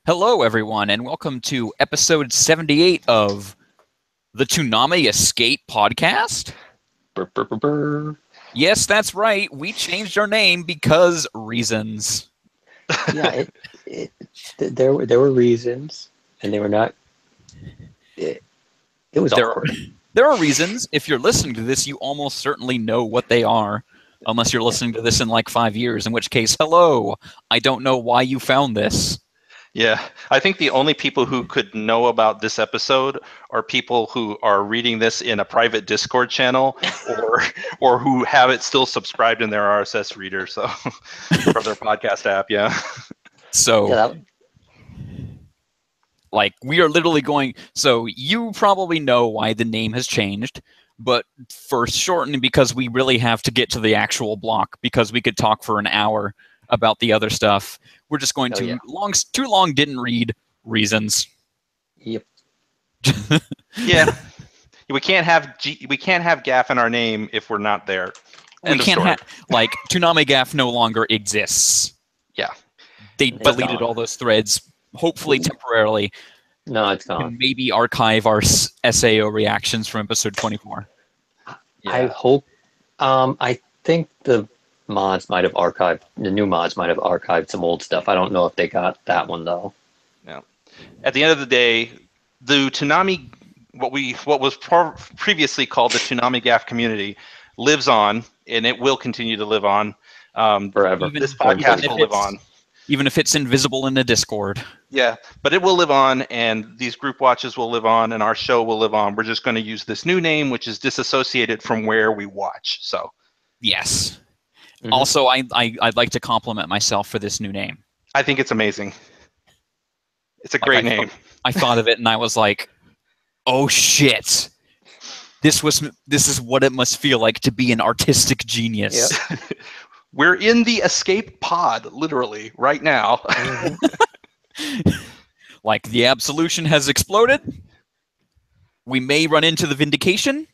Hello, everyone, and welcome to episode 78 of the Toonami Escape Podcast. Brr, brr, brr, brr. Yes, that's right. We changed our name because reasons. Yeah, there were reasons, and they were not. It was awkward. There are reasons. If you're listening to this, you almost certainly know what they are, unless you're listening to this in like 5 years, in which case, hello, I don't know why you found this. Yeah, I think the only people who could know about this episode are people who are reading this in a private Discord channel or who have it still subscribed in their RSS reader, so from their podcast app, yeah. So, Yeah, like, we are literally going... So, you probably know why the name has changed, but for shortening, because we really have to get to the actual block, because we could talk for an hour about the other stuff. We're just going to too long didn't read reasons. Yep. Yeah. We can't have Gaff in our name if we're not there. We can't have like Toonami Gaff no longer exists. Yeah. They deleted all those threads, hopefully temporarily. No, it's gone. And maybe archive our SAO reactions from episode 24. Yeah. I hope. I think the mods might have archived. The new mods might have archived some old stuff. I don't know if they got that one though. No. At the end of the day, the Toonami, what was previously called the Toonami Gaff community, lives on, and it will continue to live on Forever. This podcast will live on, even if it's invisible in the Discord. Yeah, but it will live on, and these group watches will live on, and our show will live on. We're just going to use this new name, which is disassociated from where we watch. So, yes. Mm-hmm. Also, I'd like to compliment myself for this new name. I think it's amazing. It's a great name. I thought of it and I was like, "Oh shit! This is what it must feel like to be an artistic genius." Yep. We're in the escape pod, literally, right now. Mm-hmm. Like the absolution has exploded. We may run into the vindication.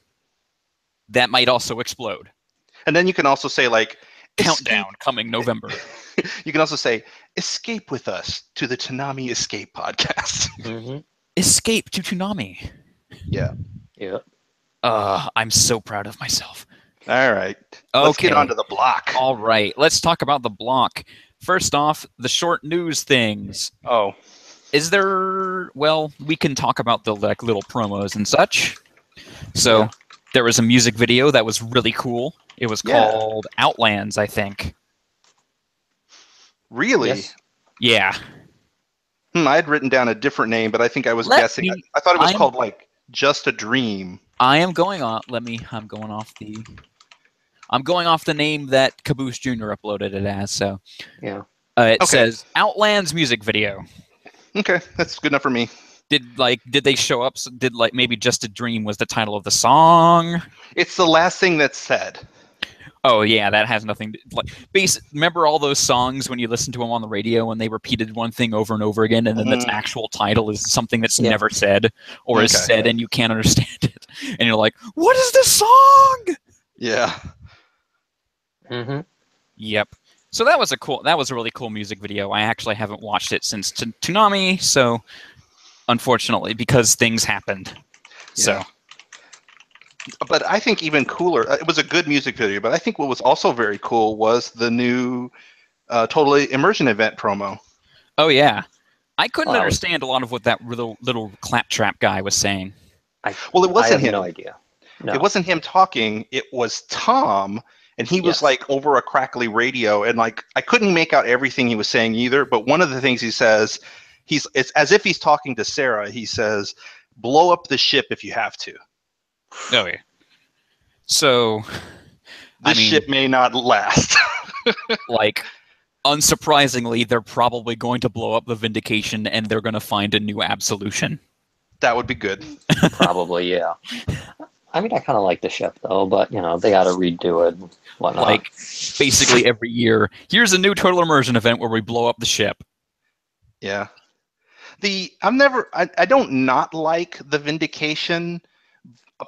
That might also explode. And then you can also say like. Countdown coming November. You can also say, escape with us to the Toonami Escape Podcast. Mm-hmm. Escape to Toonami. Yeah. Yeah. I'm so proud of myself. All right. Let's get on to the block. All right. Let's talk about the block. First off, the short news things. Oh. Is there... Well, we can talk about the like little promos and such. So, there was a music video that was really cool. It was called Outlands, I think. Really? Yes. Yeah. I had written down a different name, but I think I was guessing. I thought it was called like Just a Dream. I am going off. I'm going off the name that Caboose Jr. uploaded it as. So Yeah. It says Outlands music video. Okay, that's good enough for me. Did they show up? Did like maybe Just a Dream was the title of the song? It's the last thing that's said. Oh yeah, that has nothing to remember all those songs when you listen to them on the radio and they repeated one thing over and over again, and then the actual title is something that's never said or is said and you can't understand it, and you're like, "What is this song?" Yeah. Mm-hmm. Yep. So that was a really cool music video. I actually haven't watched it since Toonami, so unfortunately, because things happened. So. But I think even cooler, it was a good music video, but I think what was also very cool was the new Totally Immersion event promo. Oh, yeah. I couldn't understand a lot of what that little claptrap guy was saying. It wasn't him. No idea. No. It wasn't him talking. It was Tom, and he was like over a crackly radio, and like I couldn't make out everything he was saying either, but one of the things he says, it's as if he's talking to Sarah. He says, "Blow up the ship if you have to." Oh, yeah. So, this ship may not last. Like, unsurprisingly, they're probably going to blow up the Vindication and they're going to find a new absolution. That would be good. Probably, yeah. I mean, I kind of like the ship, though, but, they got to redo it and whatnot. Like, basically every year, here's a new Total Immersion event where we blow up the ship. Yeah. I don't not like the Vindication.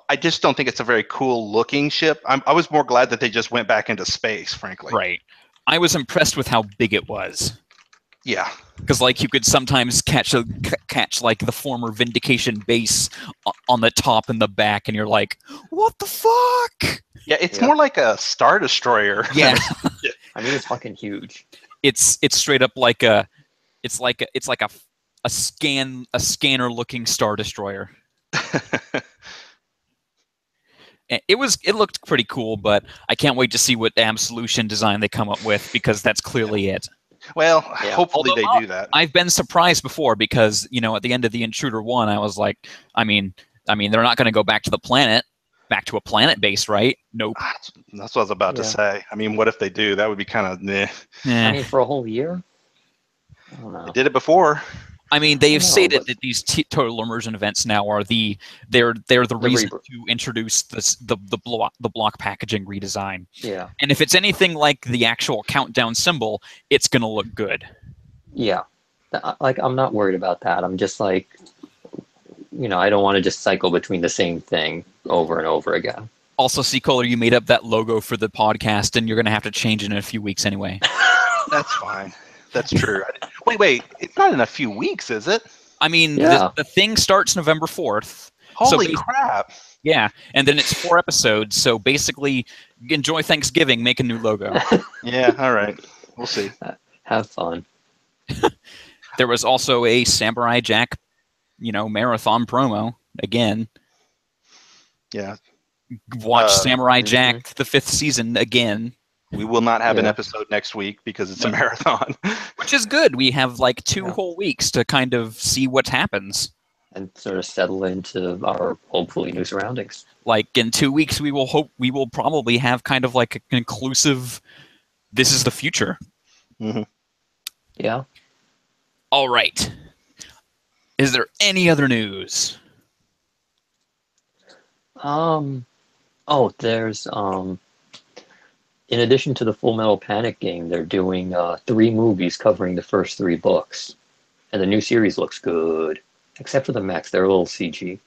I just don't think it's a very cool looking ship. I was more glad that they just went back into space, frankly. Right. I was impressed with how big it was. Yeah. Because like you could sometimes catch like the former Vindication base on the top and the back, and you're like, what the fuck? Yeah, it's more like a Star Destroyer. Yeah. I mean, it's fucking huge. It's straight up like a scanner looking Star Destroyer. It looked pretty cool, but I can't wait to see what Absolution design they come up with, because that's clearly it. Well, hopefully they do that. I've been surprised before, because at the end of the Intruder 1, I was like, I mean, they're not going to go back to a planet base, right? Nope. That's what I was about to say. I mean, what if they do? That would be kind of meh. I mean, for a whole year? I don't know. They did it before. I mean, they've stated that these total immersion events now are they're the reason to introduce the block packaging redesign. Yeah. And if it's anything like the actual countdown symbol, it's gonna look good. Yeah. Like, I'm not worried about that. I'm just like, I don't want to just cycle between the same thing over and over again. Also, C-Color, you made up that logo for the podcast, and you're gonna have to change it in a few weeks anyway. That's fine. That's true. Wait. It's not in a few weeks, is it? I mean, the thing starts November 4th. Holy crap. Yeah, and then it's 4 episodes, so basically, enjoy Thanksgiving, make a new logo. Yeah, all right. We'll see. Have fun. There was also a Samurai Jack, marathon promo, again. Yeah. Watch Samurai Jack, the 5th season, again. We will not have an episode next week because it's a marathon. Which is good. We have like 2 whole weeks to kind of see what happens. And sort of settle into our hopefully new surroundings. Like in 2 weeks, we will probably have kind of like an inclusive, this is the future. Mm-hmm. Yeah. All right. Is there any other news? There's in addition to the Full Metal Panic game, they're doing 3 movies covering the first 3 books. And the new series looks good. Except for the mechs, they're a little CG.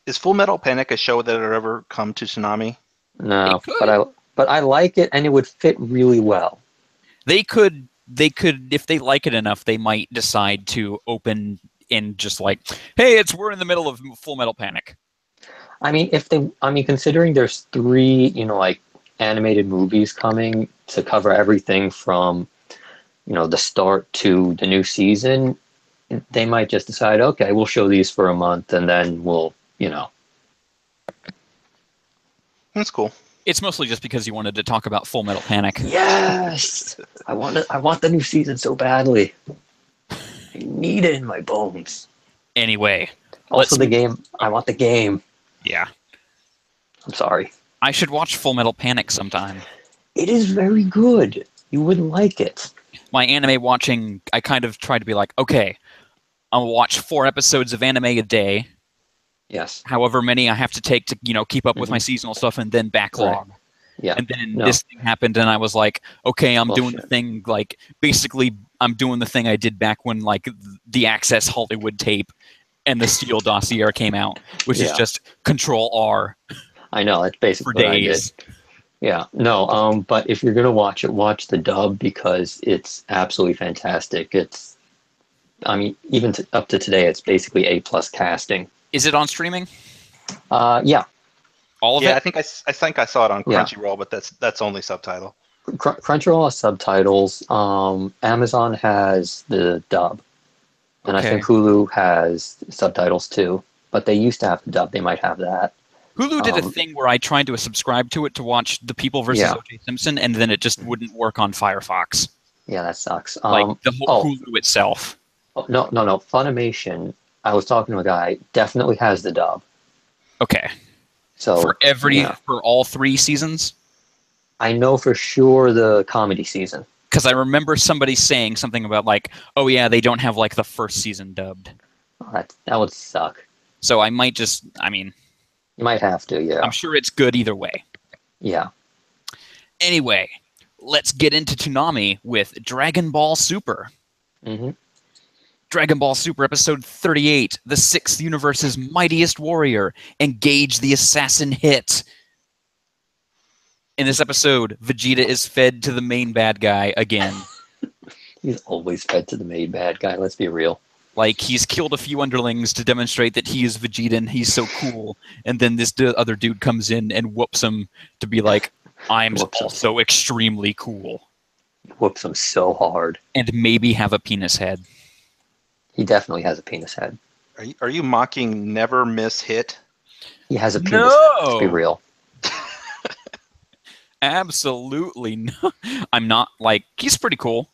Is Full Metal Panic a show that would ever come to Toonami? No, but I like it, and it would fit really well. They could, if they like it enough, they might decide to open in just like, hey, we're in the middle of Full Metal Panic. I mean, considering there's 3, like animated movies coming to cover everything from, the start to the new season, they might just decide, okay, we'll show these for a month, and then we'll, That's cool. It's mostly just because you wanted to talk about Full Metal Panic. Yes, I want the new season so badly. I need it in my bones. Anyway, also the game. I want the game. Yeah. I'm sorry. I should watch Full Metal Panic sometime. It is very good. You wouldn't like it. My anime watching, I kind of try to be like, okay, I'll watch 4 episodes of anime a day. Yes. However many I have to take to, keep up with my seasonal stuff, and then backlog. Right. Yeah. And then this thing happened, and I was like, okay, I'm doing the thing, like, basically, I'm doing the thing I did back when, like, the Access Hollywood tape and the Steel Dossier came out, which is just Control-R. I know, that's basically what I did. Yeah, no, but if you're going to watch it, watch the dub, because it's absolutely fantastic. It's, even up to today, it's basically A+ casting. Is it on streaming? Yeah. All of it? Yeah, I think I saw it on Crunchyroll, but that's only subtitle. Crunchyroll has subtitles. Amazon has the dub. And I think Hulu has subtitles too. But they used to have the dub. They might have that. Hulu did a thing where I tried to subscribe to it to watch The People vs. O.J. Simpson, and then it just wouldn't work on Firefox. Yeah, that sucks. Like the whole Hulu itself. Oh, no. Funimation, I was talking to a guy, definitely has the dub. Okay. So for all 3 seasons? I know for sure the comedy season. Because I remember somebody saying something about like, oh yeah, they don't have like the first season dubbed. Oh, that would suck. So I might just, you might have to, yeah. I'm sure it's good either way. Yeah. Anyway, let's get into Toonami with Dragon Ball Super. Mm-hmm. Dragon Ball Super Episode 38, The Sixth Universe's Mightiest Warrior, Engage the Assassin Hit. In this episode, Vegeta is fed to the main bad guy again. He's always fed to the main bad guy, let's be real. Like, he's killed a few underlings to demonstrate that he is Vegeta and he's so cool, and then this other dude comes in and whoops him to be like, I'm also extremely cool. Whoops him so hard. And maybe have a penis head. He definitely has a penis head. Are you mocking Never Miss Hit? He has a penis head, let's be real. Absolutely no. I'm not, like, he's pretty cool.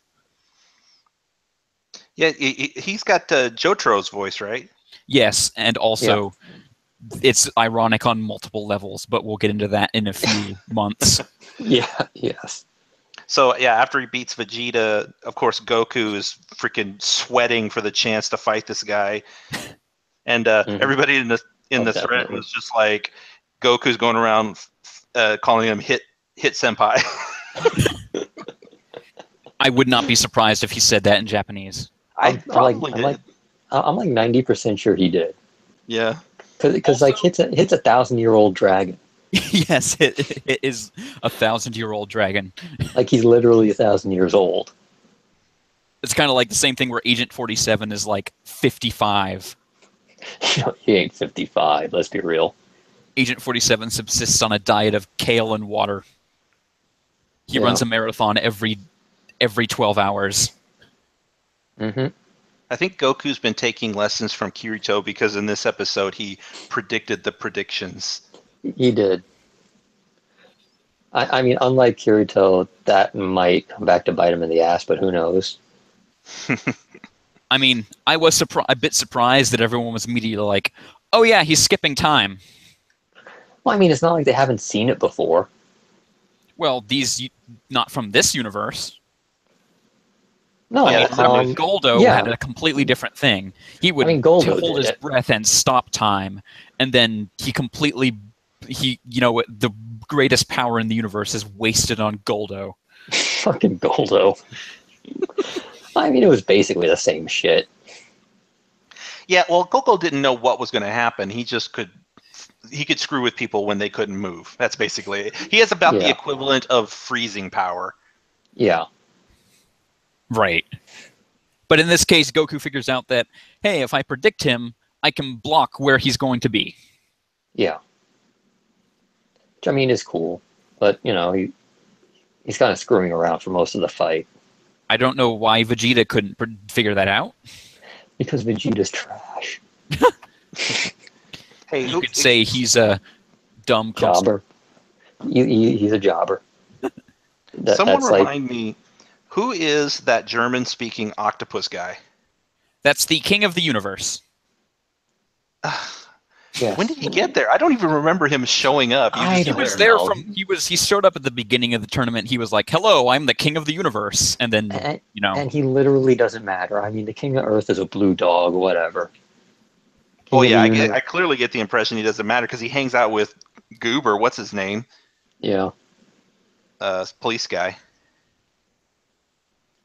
Yeah, he's got Jotaro's voice, right? Yes, and also it's ironic on multiple levels, but we'll get into that in a few months. Yes. So, yeah, after he beats Vegeta, of course, Goku is freaking sweating for the chance to fight this guy. And everybody in the thread was just like, Goku's going around calling him Hit Senpai. I would not be surprised if he said that in Japanese. I'm like 90% sure he did. Yeah. Because like Hit's a 1,000-year-old dragon. Yes, it is a 1,000-year-old dragon. Like he's literally 1,000 years old. It's kind of like the same thing where Agent 47 is like 55. He ain't 55. Let's be real. Agent 47 subsists on a diet of kale and water. He runs a marathon every 12 hours. Mm-hmm. I think Goku's been taking lessons from Kirito because in this episode he predicted the predictions. He did. I mean, unlike Kirito, that might come back to bite him in the ass, but who knows? I mean, I was a bit surprised that everyone was immediately like, oh yeah, he's skipping time. Well, I mean, it's not like they haven't seen it before. Well, not from this universe. No, I mean, remember, Goldo had a completely different thing. He would hold his breath and stop time, and then the greatest power in the universe is wasted on Goldo. Fucking Goldo. I mean, it was basically the same shit. Yeah, well, Goldo didn't know what was going to happen. He just could screw with people when they couldn't move. That's basically it. He has about the equivalent of freezing power. Yeah. Right. But in this case, Goku figures out that, hey, if I predict him, I can block where he's going to be. Yeah. Which, I mean, is cool. But, you know, he's kind of screwing around for most of the fight. I don't know why Vegeta couldn't figure that out. Because Vegeta's trash. Hey, you could say he's a dumb jobber. He's a jobber. Someone remind me, who is that German-speaking octopus guy? That's the king of the universe. Yes. When did he get there? I don't even remember him showing up. He showed up at the beginning of the tournament. He was like, "Hello, I'm the king of the universe," and then and he literally doesn't matter. I mean, the king of Earth is a blue dog, whatever. Oh yeah, I clearly get the impression he doesn't matter because he hangs out with Goober. What's his name? Yeah. Police guy.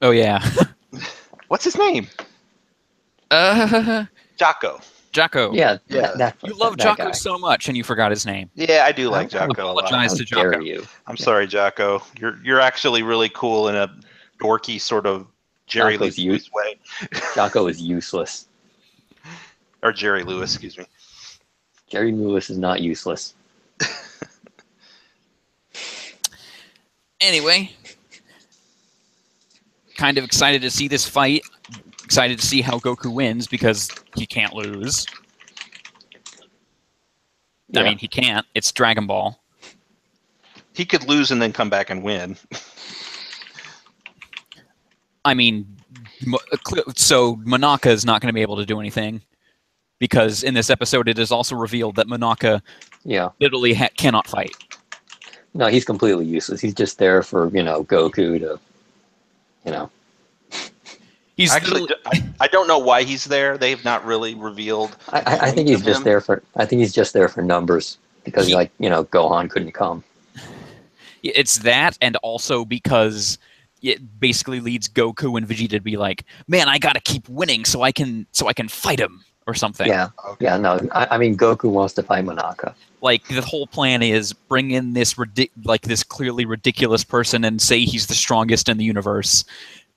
Oh yeah. What's his name? Jocko. Jocko. Yeah. You love Jocko so much, and you forgot his name. Yeah, I do like Jocko. I apologize to Jocko. I'm sorry, Jocko. You're actually really cool in a dorky sort of Jerry Lewis way. Jocko is useless. Or Jerry Lewis, excuse me. Jerry Lewis is not useless. Anyway, kind of excited to see this fight. Excited to see how Goku wins because he can't lose. Yeah. I mean, he can't. It's Dragon Ball. He could lose and then come back and win. I mean, so Monaka is not going to be able to do anything because in this episode it is also revealed that Monaka literally cannot fight. No, he's completely useless. He's just there for, Goku to, He's actually. I don't know why he's there. They've not really revealed. I think he's just there for. I think he's just there for numbers because, Gohan couldn't come. It's that, and also because it basically leads Goku and Vegeta to be like, "Man, I gotta keep winning so I can fight him or something." Yeah. Okay. Yeah. No. I mean, Goku wants to fight Monaka. Like the whole plan is bring in this this clearly ridiculous person and say he's the strongest in the universe.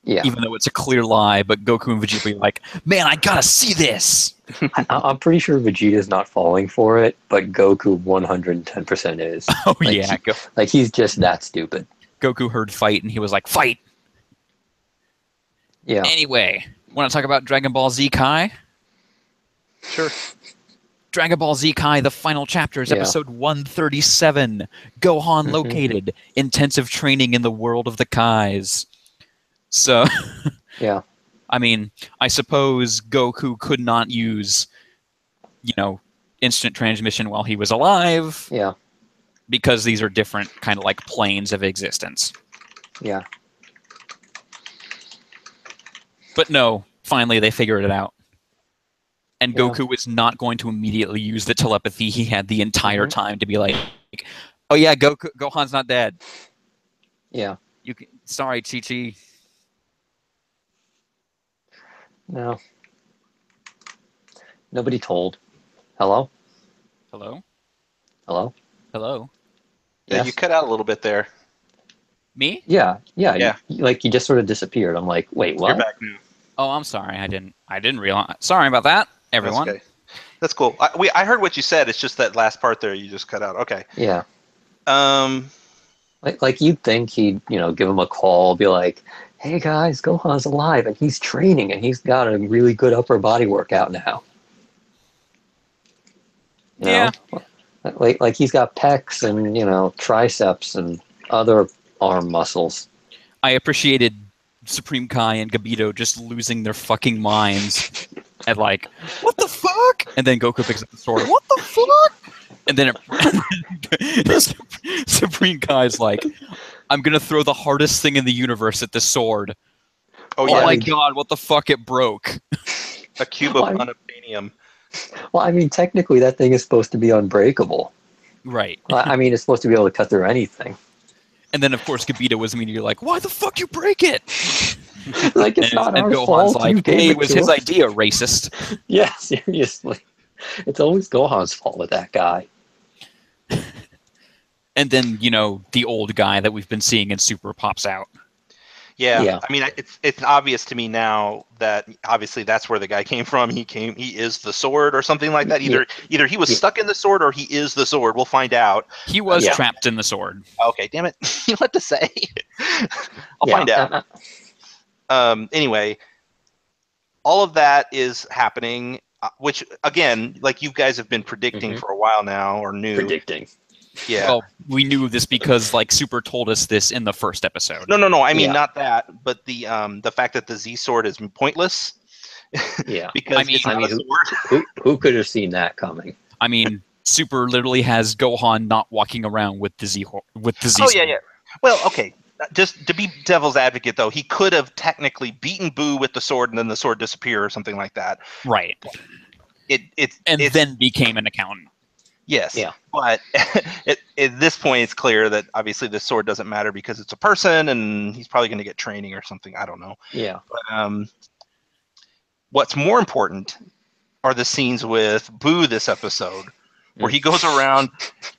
Yeah. Even though it's a clear lie, but Goku and Vegeta be like, man, I gotta see this! I'm pretty sure Vegeta's not falling for it, but Goku 110% is. Oh, Like, yeah. he's just that stupid. Goku heard fight, and he was like, fight! Yeah. Anyway, want to talk about Dragon Ball Z Kai? Sure. Dragon Ball Z Kai, the final chapter is episode 137. Gohan located. Intensive training in the world of the Kais. So, Yeah. I mean, I suppose Goku could not use, instant transmission while he was alive. Yeah. Because these are different kind of like planes of existence. Yeah. But no, finally they figured it out. And Goku is not going to immediately use the telepathy he had the entire time to be like, oh yeah, Gohan's not dead. Yeah. Sorry, Chi-Chi. No. Nobody told. Hello? Hello? Hello? Hello? Yeah, Yes? you cut out a little bit there. Me? Yeah. Yeah. You just sort of disappeared. I'm like, wait, what? You're back now. Oh, I'm sorry. I didn't realize. Sorry about that, everyone. That's okay. That's cool. I heard what you said. It's just that last part there you just cut out. Okay. Yeah. Um. Like you'd think he'd, give him a call, be like, hey guys, Gohan's alive and he's training and he's got a really good upper body workout now. You know? Like he's got pecs and, triceps and other arm muscles. I appreciated Supreme Kai and Gabito just losing their fucking minds at like, what the fuck? And then Goku picks up the sword. What the fuck? And then Supreme Kai's like, I'm gonna throw the hardest thing in the universe at the sword. Oh yeah. My god, what the fuck? It broke. A cube of unobtainium. Well, I mean, technically that thing is supposed to be unbreakable. Right. I mean, it's supposed to be able to cut through anything. And then, of course, Gabito was immediately like, why the fuck you break it? Like, it's not our Gohan's fault. like, hey, it was his idea, racist. Yeah, seriously. It's always Gohan's fault with that guy. And then, the old guy that we've been seeing in Super pops out. Yeah. I mean, it's obvious to me now that obviously that's where the guy came from. He is the sword or something like that. Either he was stuck in the sword or he is the sword. We'll find out. He was trapped in the sword. Okay, damn it. You know what to say. I'll find out. Anyway, all of that is happening, which again, like you guys have been predicting for a while now, or knew. Predicting. Yeah. Well, we knew this because Super told us this in the first episode. No. I mean, not that, but the fact that the Z sword is pointless. Yeah. Because it's not a sword. Who could have seen that coming? I mean, Super literally has Gohan not walking around with the Z sword. Oh yeah. Well, okay. Just to be devil's advocate, though, he could have technically beaten Boo with the sword, and then the sword disappear or something like that. Right. It's then became an accountant. Yes. Yeah. But at this point, it's clear that obviously this sword doesn't matter because it's a person, and he's probably going to get training or something. I don't know. Yeah. But, what's more important are the scenes with Boo this episode, where he goes around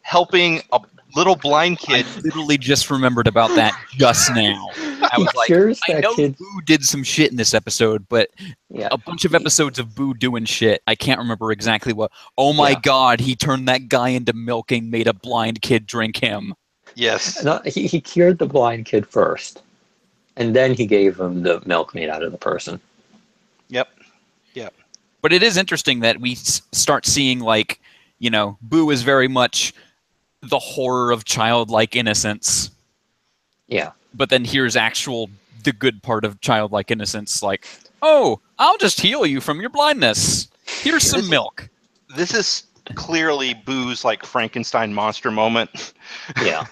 helping a little blind kid. I literally just remembered about that just now. I was like, I know Boo did some shit in this episode, but a bunch of episodes of Boo doing shit, I can't remember exactly what. Oh my god, he turned that guy into milk and made a blind kid drink him. Yes. No, he cured the blind kid first, and then he gave him the milk made out of the person. Yep. But it is interesting that we start seeing, like, Boo is very much the horror of childlike innocence. Yeah. But then here's the good part of childlike innocence, like, oh, I'll just heal you from your blindness. Here's some milk. This is clearly Boo's, like, Frankenstein monster moment. Yeah.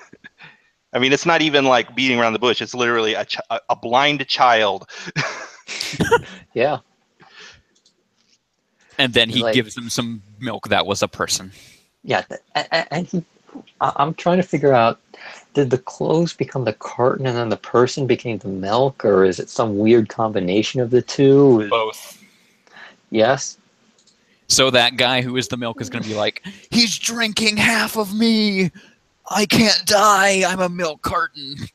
I mean, it's not even like beating around the bush. It's literally a blind child. Yeah. And then he gives him some milk that was a person. Yeah, and I'm trying to figure out, did the clothes become the carton and then the person became the milk, or is it some weird combination of the two? Both. Yes? So that guy who is the milk is going to be like, he's drinking half of me! I can't die! I'm a milk carton!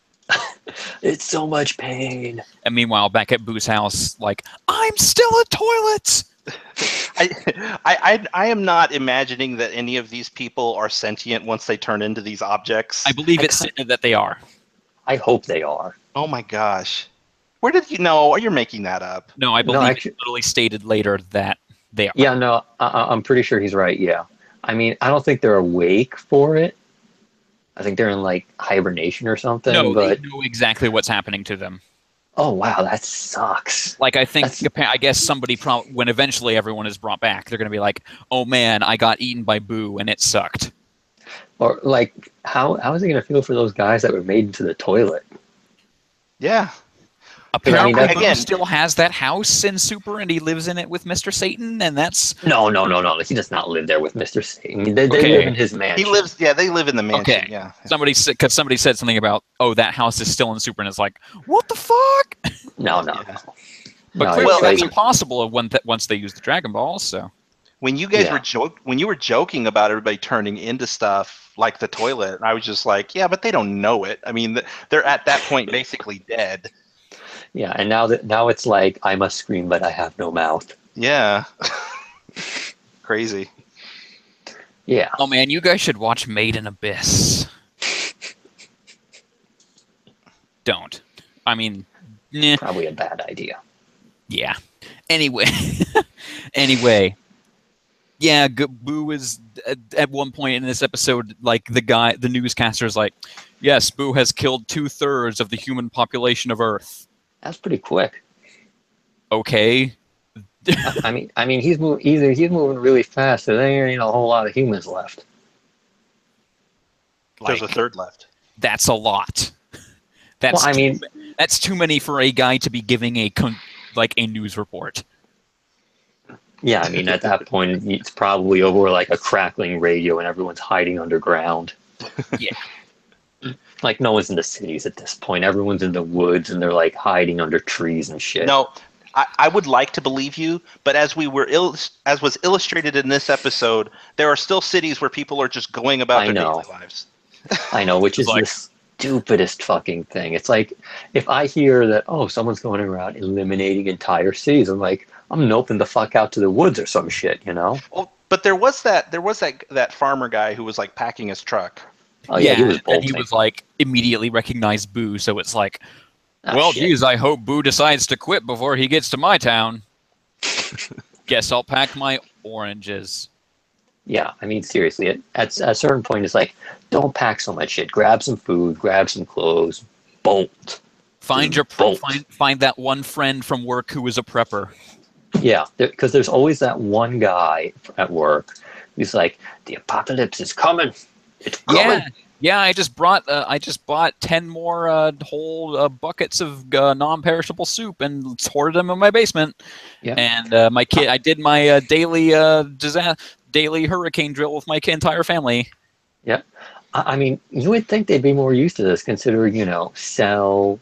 It's so much pain. And meanwhile, back at Boo's house, like, I'm still a toilet! I am not imagining that any of these people are sentient once they turn into these objects. I believe that they are. I hope they are. Oh my gosh. Where did you know? You're making that up. No, I believe it's literally stated later that they are. Yeah, no, I'm pretty sure he's right, yeah. I mean, I don't think they're awake for it. I think they're in, like, hibernation or something. No, but... they know exactly what's happening to them. Oh, wow, that sucks. Like, I guess somebody, when eventually everyone is brought back, they're going to be like, oh man, I got eaten by Boo and it sucked. Or, like, how is he going to feel for those guys that were made into the toilet? Yeah. Apparently, Boo still has that house in Super, and he lives in it with Mr. Satan, and that's... No. He does not live there with Mr. Satan. They live in his mansion. They live in the mansion, okay. Yeah. Somebody said something about, oh, that house is still in Super, and it's like, what the fuck? No. But clearly that's impossible once they use the Dragon Balls, so... When you guys were joking about everybody turning into stuff like the toilet, I was just like, yeah, but they don't know it. I mean, they're at that point basically dead. Yeah, and now it's like, I must scream, but I have no mouth. Yeah. Crazy. Yeah. Oh man, you guys should watch Made in Abyss. Don't. I mean, nah. Probably a bad idea. Yeah. Anyway. Yeah, Boo is at one point in this episode, like the newscaster's like, yes, Boo has killed 2/3 of the human population of Earth. That's pretty quick. Okay. I mean, he's moving really fast, so there ain't a whole lot of humans left. There's a third left. That's a lot. That's too many for a guy to be giving a news report. Yeah, I mean, at that point, it's probably over like a crackling radio, and everyone's hiding underground. Yeah. Like, no one's in the cities at this point. Everyone's in the woods, and they're, like, hiding under trees and shit. No, I would like to believe you, but as was illustrated in this episode, there are still cities where people are just going about their daily lives. I know, which is the stupidest fucking thing. It's like, if I hear that, oh, someone's going around eliminating entire cities, I'm like, I'm noping the fuck out to the woods or some shit, you know? Well, but there was that farmer guy who was, like, packing his truck. Oh, yeah, he was bolting. And he was like, immediately recognized Boo, so it's like, geez, I hope Boo decides to quit before he gets to my town. Guess I'll pack my oranges. Yeah, I mean, seriously, at a certain point, it's like, don't pack so much shit. Grab some food, grab some clothes, bolt. Find that one friend from work who is a prepper. Yeah, because there's always that one guy at work who's like, the apocalypse is coming. It's coming. Yeah. I just bought 10 more whole buckets of non-perishable soup and hoarded them in my basement. Yeah. And my kid, I did my daily hurricane drill with my entire family. Yeah, I mean, you would think they'd be more used to this, considering Cell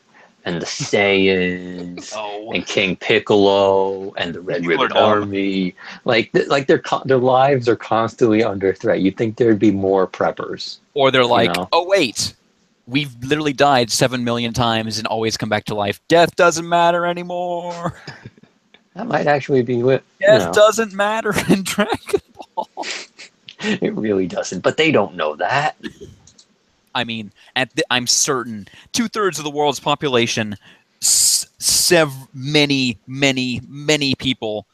and the Saiyans and King Piccolo and the Red Ribbon Army. Like their lives are constantly under threat. You'd think there'd be more preppers. Or they're like, oh wait, we've literally died 7 million times and always come back to life. Death doesn't matter anymore. That might actually be what. Death doesn't matter in Dragon Ball. It really doesn't, but they don't know that. I mean, I'm certain 2/3 of the world's population, many people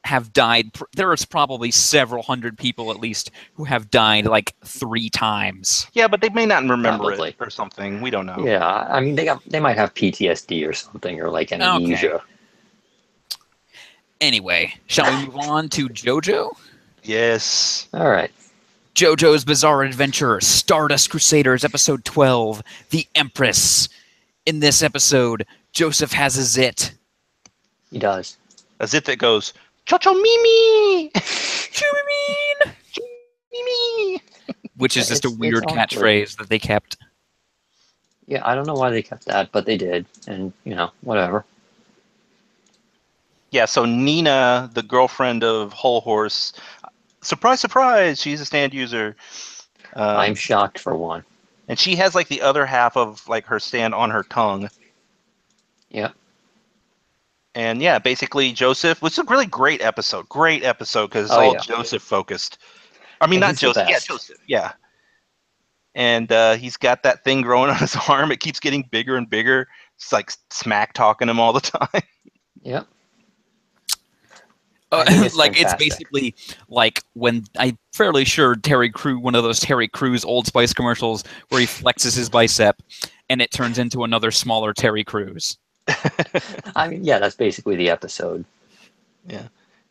have died. There is probably several hundred people at least who have died like 3 times. Yeah, but they may not remember it or something. We don't know. Yeah, I mean, they might have PTSD or something, or like amnesia. Okay. Anyway, shall we move on to JoJo? Yes. All right. JoJo's Bizarre Adventure, Stardust Crusaders, Episode 12, The Empress. In this episode, Joseph has a zit. He does. A zit that goes, Cho-cho Mimi! Choo-mimeen! Mimi! Which is just a weird catchphrase that they kept. Yeah, I don't know why they kept that, but they did. And, whatever. Yeah, so Nina, the girlfriend of Whole Horse, surprise, surprise, she's a stand user. I'm shocked for one. And she has like the other half of like her stand on her tongue. Yeah. And yeah, basically Joseph was a really great episode. Great episode because it's all Joseph focused. I mean, And not he's the Joseph. Yeah, best. Joseph. Yeah. And he's got that thing growing on his arm. It keeps getting bigger and bigger. It's like smack talking him all the time. Yep. Like it's basically like when I'm fairly sure one of those Terry Crews Old Spice commercials where he flexes his bicep and it turns into another smaller Terry Crews. I mean, yeah, that's basically the episode. Yeah.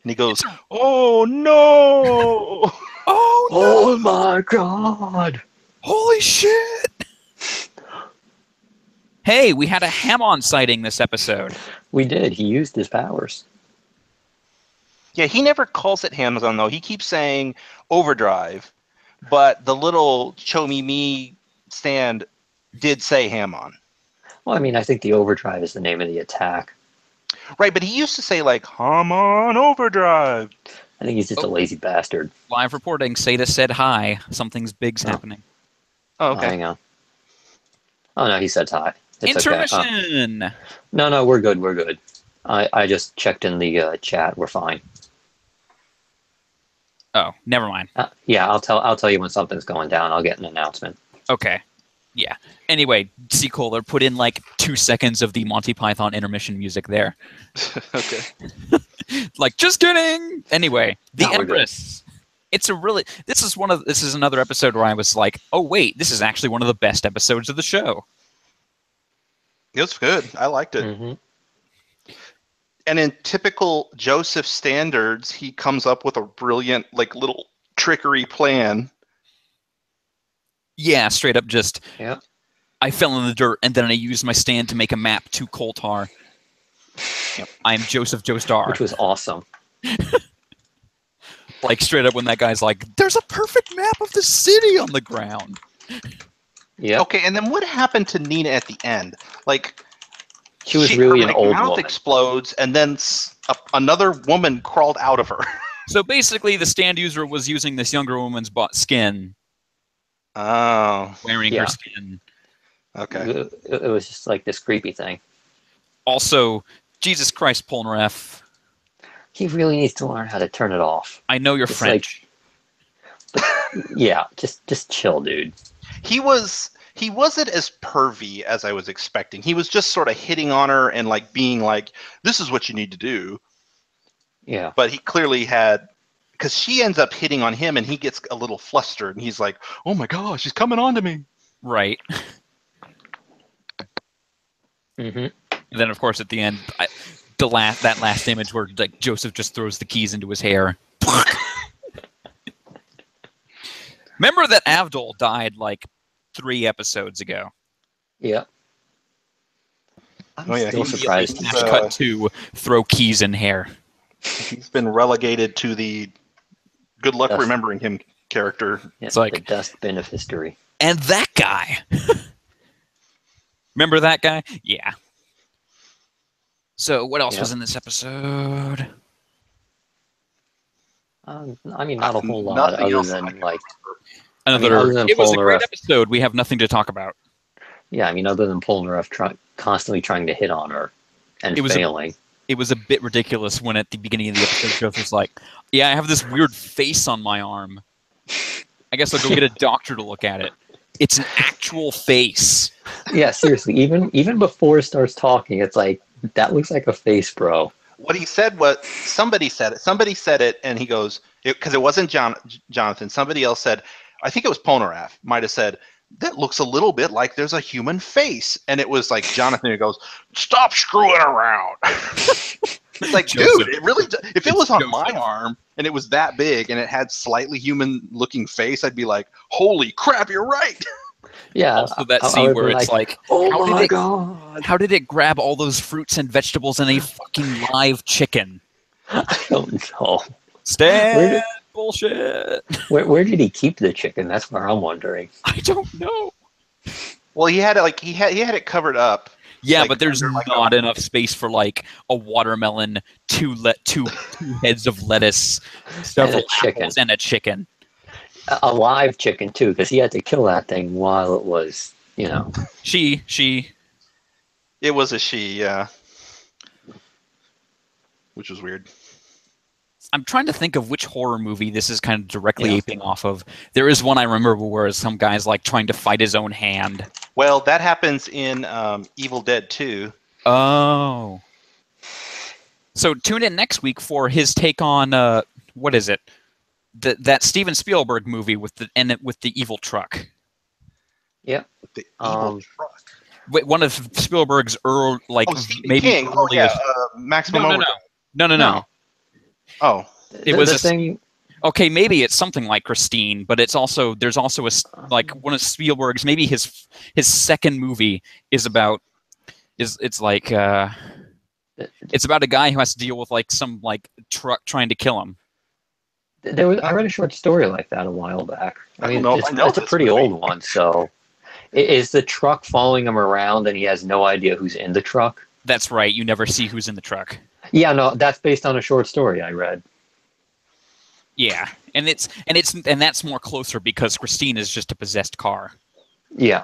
And he goes, "Oh no! Oh my god! Holy shit!" Hey, we had a Hammond sighting this episode. We did. He used his powers. Yeah, he never calls it Amazon though. He keeps saying overdrive, but the little Show Me stand did say Hammond. Well, I mean, I think the overdrive is the name of the attack. Right, but he used to say like Hammond overdrive. I think he's just a lazy bastard. Live reporting. Seda said hi. Something's big's happening. Oh, okay. Hang on. Oh no, he said hi. It's Intermission. Okay. No, we're good. We're good. I just checked in the chat. We're fine. Oh, never mind. Yeah, I'll tell you when something's going down. I'll get an announcement. Okay. Yeah. Anyway, C. Kohler put in like 2 seconds of the Monty Python intermission music there. Okay. Like, just kidding. Anyway, the No, we're good. Empress. This is another episode where I was like, oh wait, this is actually one of the best episodes of the show. It was good. I liked it. Mm-hmm. And in typical Joseph standards, he comes up with a brilliant, like, little trickery plan. Yeah, straight up just, Yeah. I fell in the dirt, and then I used my stand to make a map to Koltar. Yep, I'm Joseph Joestar. Which was awesome. Like, straight up when that guy's like, there's a perfect map of the city on the ground. Yeah. Okay, and then what happened to Nina at the end? Like, She was really an old mouth woman. explodes, and then another woman crawled out of her. So basically, the stand user was using this younger woman's skin. Oh. Wearing her skin. Okay. It was just like this creepy thing. Also, Jesus Christ, Polnareff. He really needs to learn how to turn it off. I know you're It's French. Yeah, just chill, dude. He wasn't as pervy as I was expecting. He was just sort of hitting on her and like being like, "This is what you need to do." Yeah. But he clearly had, because she ends up hitting on him, and he gets a little flustered, and he's like, "Oh my gosh, she's coming on to me!" Right. Mm-hmm. And then, of course, at the end, that last image where like Joseph just throws the keys into his hair. Remember that Avdol died like 3 episodes ago. Yeah. Oh yeah, Still he's surprised. Cut to throw keys in hair. He's been relegated to the good luck Dust. remembering him character. Yeah, It's like- the dustbin of history. And that guy. Remember that guy? Yeah. So what else Yeah. was in this episode? I mean, not a whole lot Nothing other else I than can like, Another. other than It was a great Polnareff. episode. We have nothing to talk about. yeah, I mean, other than Polnareff constantly trying to hit on her and It was failing. It was a bit ridiculous when at the beginning of the episode, Joseph was like, "Yeah, I have this weird face on my arm. I guess I'll go get a doctor to look at it. It's an actual face." Yeah, seriously. Even before it starts talking, it's like, that looks like a face, bro. What he said was, somebody said it. Somebody said it, and he goes, because it wasn't Jonathan. Somebody else said, I think it was Polnareff, might have said, that looks a little bit like there's a human face. And it was like Jonathan who goes, stop screwing around. It's like, Joseph. dude, it really, if it was on Joseph. my arm and it was that big and it had slightly human looking face, I'd be like, holy crap, you're right. Yeah. Also, that I scene would where be it's like, oh how did my it- god. how did it grab all those fruits and vegetables and a fucking live chicken? I don't know. Stan bullshit. Where did he keep the chicken? That's where I'm wondering. I don't know. Well, he had it like, he had it covered up. Yeah, Like, but there's under, like, not enough space for like a watermelon, two heads of lettuce, several chicken. apples, and a chicken. a live chicken too, because he had to kill that thing while it was, She. It was a she, yeah. Which was weird. I'm trying to think of which horror movie this is kind of directly aping off of. There is one I remember where some guy's like trying to fight his own hand. Well, that happens in Evil Dead 2. Oh. So tune in next week for his take on what is it? That Steven Spielberg movie with the evil truck. Yeah. The evil truck. One of Spielberg's maybe King. earliest. Oh yeah, Maximum Overdrive. No. Oh, it was a thing. Okay, maybe it's something like Christine, but there's also one of Spielberg's, maybe his second movie is about it's about a guy who has to deal with some truck trying to kill him. I read a short story like that a while back. It's a pretty movie. old one. So, is the truck following him around, and he has no idea who's in the truck? That's right. You never see who's in the truck. Yeah, no, that's based on a short story I read. Yeah, and that's more closer because Christine is just a possessed car. Yeah.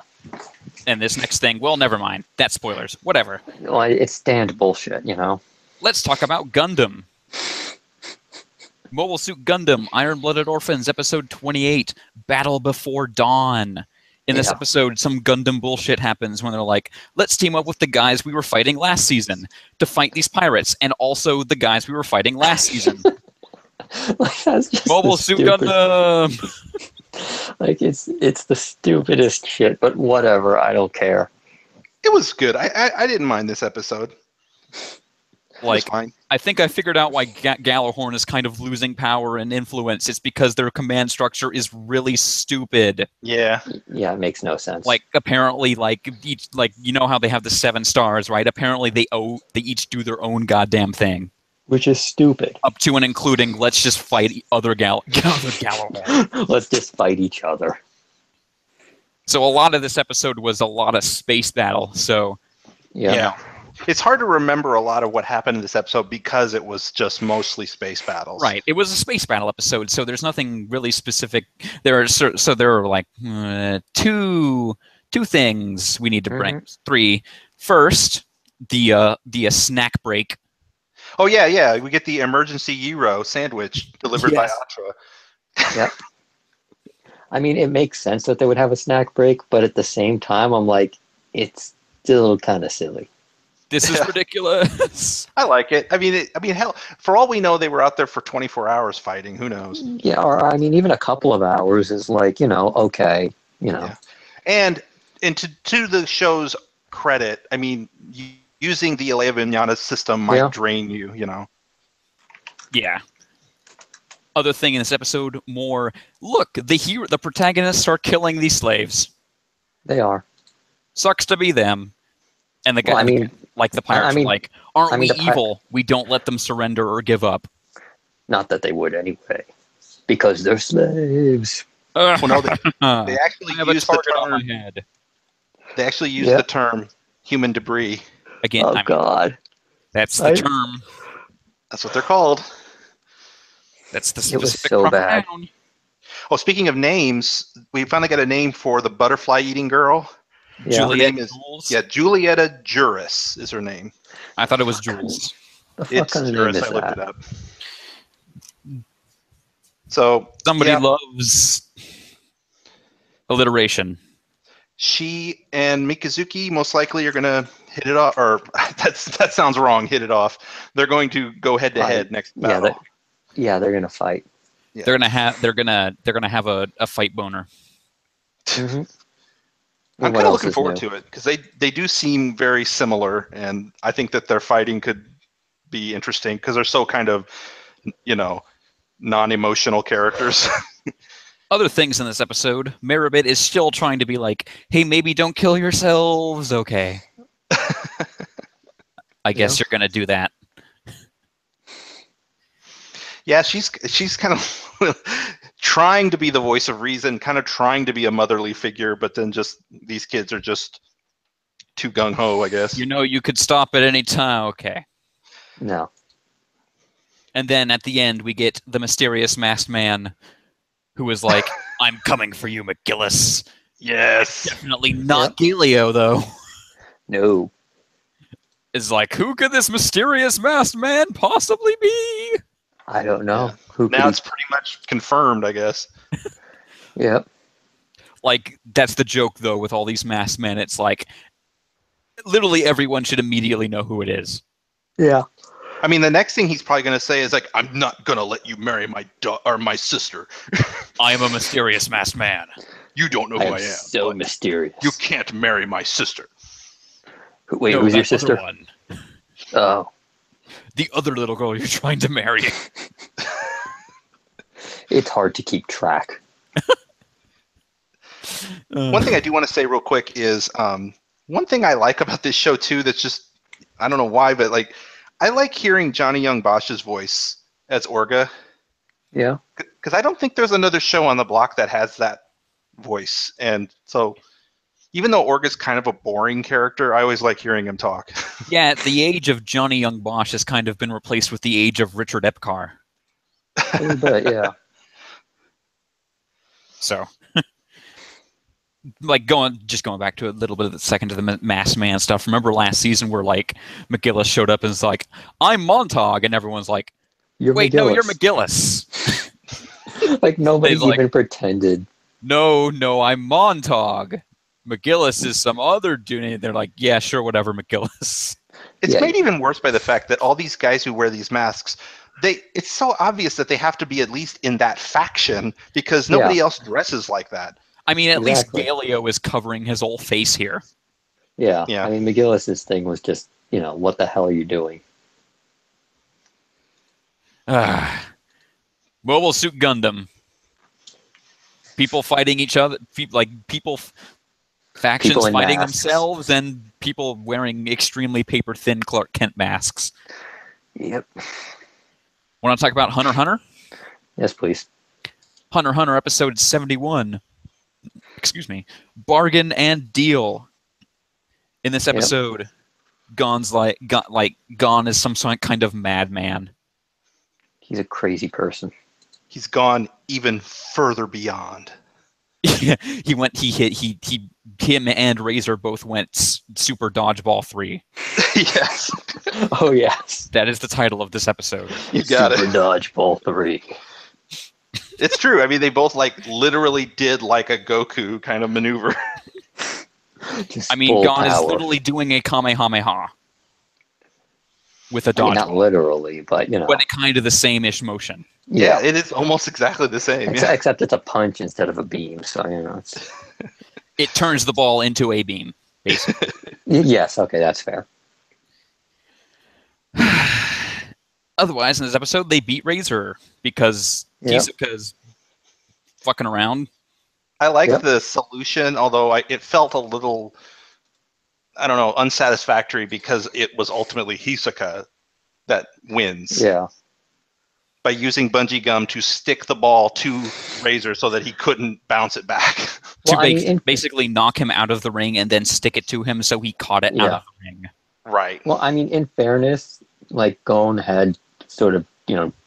And this next thing, well, never mind. That's spoilers. Whatever. Well, it's stand bullshit, Let's talk about Gundam. Mobile Suit Gundam, Iron-Blooded Orphans, Episode 28, Battle Before Dawn. In this episode, some Gundam bullshit happens when they're like, let's team up with the guys we were fighting last season to fight these pirates, and also the guys we were fighting last season. That's just Mobile Suit Gundam! It's the stupidest shit, but whatever, I don't care. It was good. I didn't mind this episode. Fine. I think I figured out why Galahorn is kind of losing power and influence. It's because their command structure is really stupid. Yeah. Yeah, it makes no sense. Apparently, each, how they have the 7 stars, right? Apparently, they each do their own goddamn thing. Which is stupid. Up to and including, let's just fight other Galahorn. Let's just fight each other. So a lot of this episode was a lot of space battle. So yeah. It's hard to remember a lot of what happened in this episode because it was just mostly space battles. Right. It was a space battle episode, so there's nothing really specific. There are two things we need to bring. 3. First, the snack break. Oh yeah. We get the emergency gyro sandwich delivered by Atra. Yep. It makes sense that they would have a snack break, but at the same time, I'm like, it's still kind of silly. This is ridiculous. I like it. Hell, for all we know, they were out there for 24 hours fighting. Who knows? Yeah, or even a couple of hours is okay. Yeah. And to the show's credit, using the Elea Vignana system might drain you. Yeah. Other thing in this episode, the protagonists are killing these slaves. They are. Sucks to be them. And the guy, the pirates, aren't we evil? We don't let them surrender or give up. Not that they would anyway, because they're slaves. Well, no, they actually used the term. They actually used the term human debris. Again, God, that's the term. That's what they're called. That's the specific. It was so bad. Noun. Oh, speaking of names, we finally got a name for the butterfly-eating girl. Yeah. Her name is Julieta Juris is her name. I thought it was Jules. It's Juris. I looked it up. So somebody loves alliteration. She and Mikazuki most likely are gonna hit it off, or that sounds wrong. Hit it off. They're going to go head to head next battle. They're gonna fight. Yeah. They're gonna have a fight boner. Mm-hmm. I'm kind of looking forward to it because they do seem very similar, and I think that their fighting could be interesting because they're so kind of, non-emotional characters. Other things in this episode, Meribit is still trying to be like, hey, maybe don't kill yourselves. Okay. I guess you're gonna do that. Yeah, she's kind of trying to be the voice of reason, kind of trying to be a motherly figure, but then just these kids are just too gung-ho, I guess. You could stop at any time. Okay. No. And then at the end, we get the mysterious masked man who is like, I'm coming for you, McGillis. Yes. Definitely not Galio, though. No. It's like, who could this mysterious masked man possibly be? I don't know. Yeah. Now it's pretty much confirmed, I guess. Yep. Like, that's the joke, though, with all these masked men. It's like, literally everyone should immediately know who it is. Yeah. I mean, the next thing he's probably going to say is like, "I'm not going to let you marry my sister." I am a mysterious masked man. You don't know who I am. So mysterious. You can't marry my sister. Wait, no, who's your sister? One. Oh. The other little girl you're trying to marry. It's hard to keep track. One thing I do want to say real quick is one thing I like about this show too that's just, I don't know why, but like I like hearing Johnny Young Bosch's voice as Orga. Yeah. Because I don't think there's another show on the block that has that voice. And so even though Orga's kind of a boring character, I always like hearing him talk. Yeah, the age of Johnny Young Bosch has kind of been replaced with the age of Richard Epcar. A little bit, yeah. So, like going back to a little bit of the second to the Masked Man stuff. Remember last season where like McGillis showed up and was like, "I'm Montag," and everyone's like, "Wait, no, you're McGillis." Like nobody even pretended. No, I'm Montag. McGillis is some other dude. And they're like, "Yeah, sure, whatever, McGillis." It's made even worse by the fact that all these guys who wear these masks, it's so obvious that they have to be at least in that faction because nobody else dresses like that. I mean, at least Galio is covering his whole face here. Yeah. I mean, McGillis's thing was just, what the hell are you doing? Mobile Suit Gundam. People fighting each other, factions fighting themselves, and people wearing extremely paper-thin Clark Kent masks. Yep. Want to talk about Hunter x Hunter? Yes, please. Hunter x Hunter episode 71. Excuse me. Bargain and Deal. In this episode, Gon is some kind of madman. He's a crazy person. He's gone even further beyond. Yeah, him and Razor both went Super Dodgeball 3. Yes. Oh, yes. That is the title of this episode. You got Super Dodgeball 3. It's true. I mean, they both literally did like a Goku kind of maneuver. I mean, Gon is literally doing a Kamehameha with a dodgeball. Not literally, but But kind of the same-ish motion. Yeah, it is almost exactly the same. Except it's a punch instead of a beam, so it's... It turns the ball into a beam, basically. Yes, okay, that's fair. Otherwise, in this episode, they beat Razor because Hisoka's fucking around. I like the solution, although it felt a little, I don't know, unsatisfactory because it was ultimately Hisoka that wins. Yeah. By using bungee gum to stick the ball to Razor so that he couldn't bounce it back. Basically knock him out of the ring and then stick it to him so he caught it out of the ring. Right. Well, I mean, in fairness, Gon had sort of,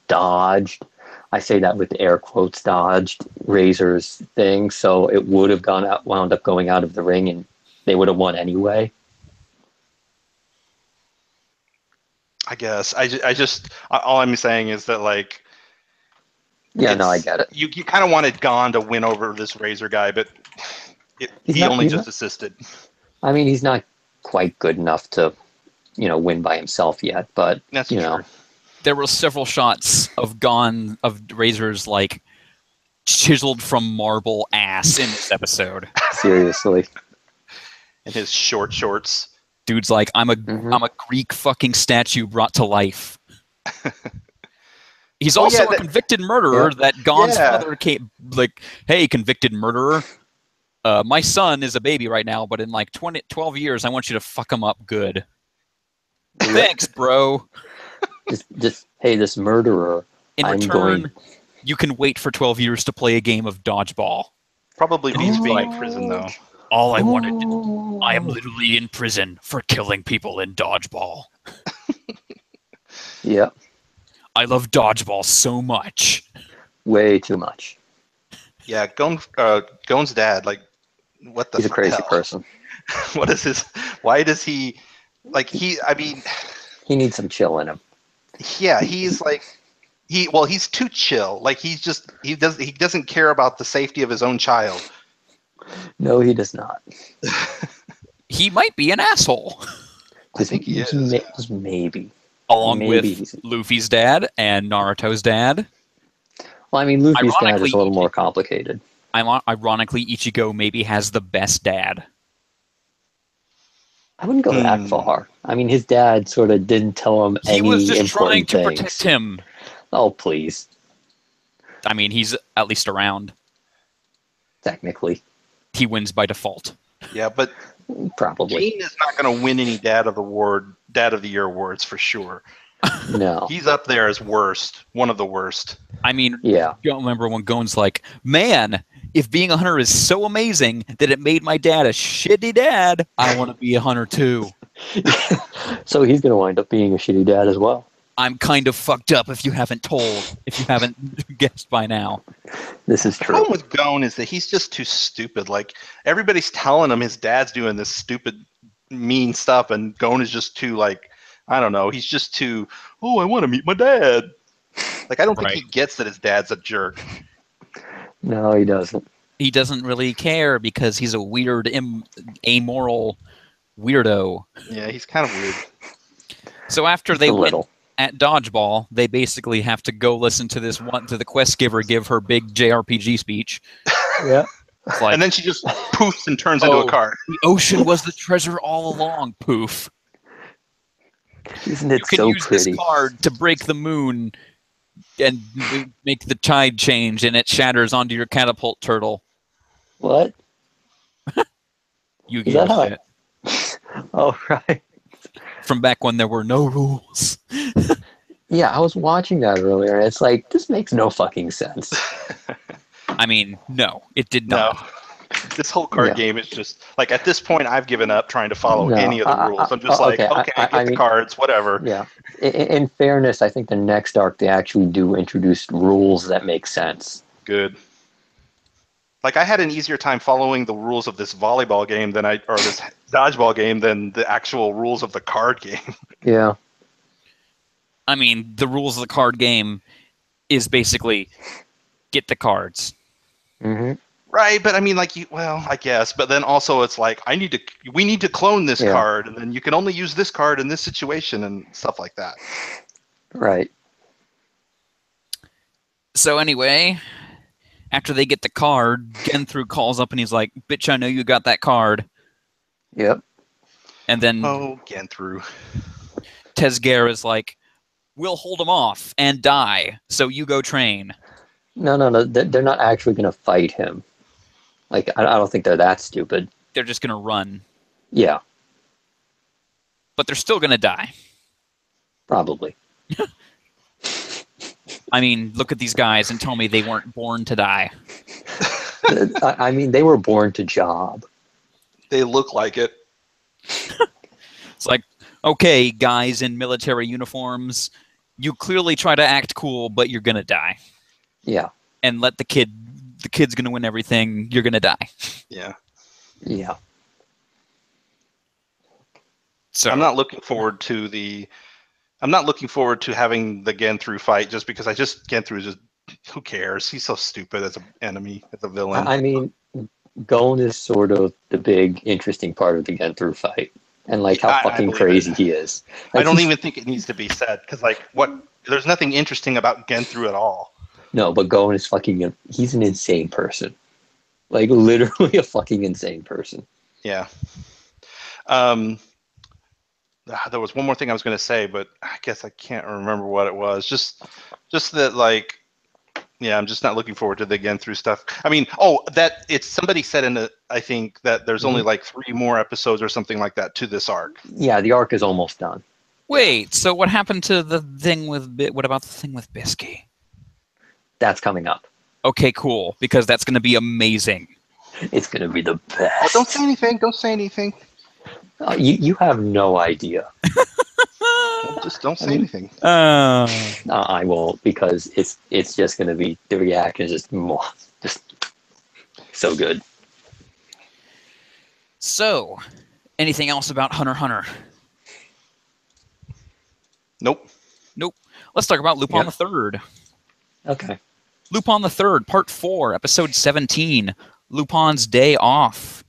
dodged. I say that with air quotes, dodged Razor's thing, so it would have wound up going out of the ring and they would have won anyway. I guess. I just all I'm saying is that I get it. You kind of wanted Gon to win over this Razor guy, but he only just assisted. I mean, he's not quite good enough to, win by himself yet, but that's true. There were several shots of Razor's chiseled from marble ass in this episode. Seriously. And his short shorts. Dude's like, I'm a Greek fucking statue brought to life. He's also a convicted murderer that Gon's father came, hey, convicted murderer, my son is a baby right now, but in 12 years, I want you to fuck him up good. Thanks, bro. Just hey, this murderer. In return, you can wait for 12 years to play a game of dodgeball. Probably means being in prison, though. All I wanted. I am literally in prison for killing people in dodgeball. Yep. I love dodgeball so much. Way too much. Yeah, Gon's dad, like, what the He's a crazy hell? person. What is his? Why does he? Like I mean, He needs some chill in him. yeah, he's like he's too chill. Like he doesn't care about the safety of his own child. No, he does not. He might be an asshole. I think he is. Just maybe. Along Maybe with Luffy's dad and Naruto's dad. Well, I mean, Luffy's dad Ironically, is a little more complicated. Ironically, Ichigo maybe has the best dad. I wouldn't go that far. I mean, his dad sort of didn't tell him He any was just trying important to things. protect him. Oh, please. I mean, he's at least around. Technically. He wins by default. Yeah, but Probably. Gene is not going to win any Dad of the Year awards for sure. No. He's up there as worst, one of the worst. I mean, Yeah. you don't remember when Gon's like, man, if being a hunter is so amazing that it made my dad a shitty dad, I want to be a hunter too. So he's going to wind up being a shitty dad as well. I'm kind of fucked up if you haven't guessed by now. This is The true. problem with Gon is that he's just too stupid. Like, everybody's telling him his dad's doing this stupid, mean stuff, and Gon is just too, like, I don't know, he's just too, oh, I want to meet my dad. Like, I don't think he gets that his dad's a jerk. No, he doesn't. He doesn't really care because he's a weird, amoral weirdo. Yeah, he's kind of weird. So after they win at Dodgeball, they basically have to go listen to the quest giver give her big JRPG speech. Yeah. Like, and then she just poofs and turns into a card. The ocean was the treasure all along, poof. Isn't it you can so use pretty? this card to break the moon and make the tide change, and it shatters onto your catapult turtle. What? You Is that how it. Oh, right. From back when there were no rules. Yeah, I was watching that earlier, and it's like, this makes no fucking sense. I mean, no, it did not. No. This whole card game is just, like, at this point, I've given up trying to follow any of the rules. I'm just okay, get the cards, whatever. Yeah. In fairness, I think the next arc, they actually do introduce rules that make sense. Good. Like, I had an easier time following the rules of this volleyball game or this dodgeball game than the actual rules of the card game. Yeah. I mean, the rules of the card game is basically get the cards. Mm-hmm. Right, but I mean, like, I guess, but then also it's like, we need to clone this card, and then you can only use this card in this situation and stuff like that. Right. So anyway, after they get the card, Genthru calls up and he's like, bitch, I know you got that card. Yep. And then Genthru. Tesger is like, we'll hold him off and die, so you go train. No. They're not actually going to fight him. Like, I don't think they're that stupid. They're just going to run. Yeah. But they're still going to die. Probably. I mean, look at these guys and tell me they weren't born to die. I mean, they were born to job. They look like it. It's like, okay, guys in military uniforms, you clearly try to act cool, but you're going to die. Yeah. And let the kid's going to win everything, you're going to die. Yeah. Yeah. So I'm not looking forward to having the Genthru fight just because Genthru is just, who cares? He's so stupid as an enemy, as a villain. I mean, Gon is sort of the big, interesting part of the Genthru fight. And, like, how fucking crazy he is. Like, I don't even think it needs to be said, because, like, there's nothing interesting about Genthru at all. No, but Gon is he's an insane person. Like, literally a fucking insane person. Yeah. There was one more thing I was going to say, but I guess I can't remember what it was. Just that, like, yeah, I'm just not looking forward to the Genthru stuff. I mean, somebody said I think that there's only like 3 more episodes or something like that to this arc. Yeah, the arc is almost done. Wait, so what happened to the thing what about the thing with Bisky? That's coming up. Okay, cool, because that's going to be amazing. It's going to be the best. Oh, don't say anything. Don't say anything. You have no idea. Just don't say anything. I won't, because it's just going to be, the reaction is just So good. So, anything else about Hunter x Hunter? Nope. Nope. Let's talk about Lupin Yep. the Third. Okay. Lupin the Third, Part 4, Episode 17, Lupin's Day Off.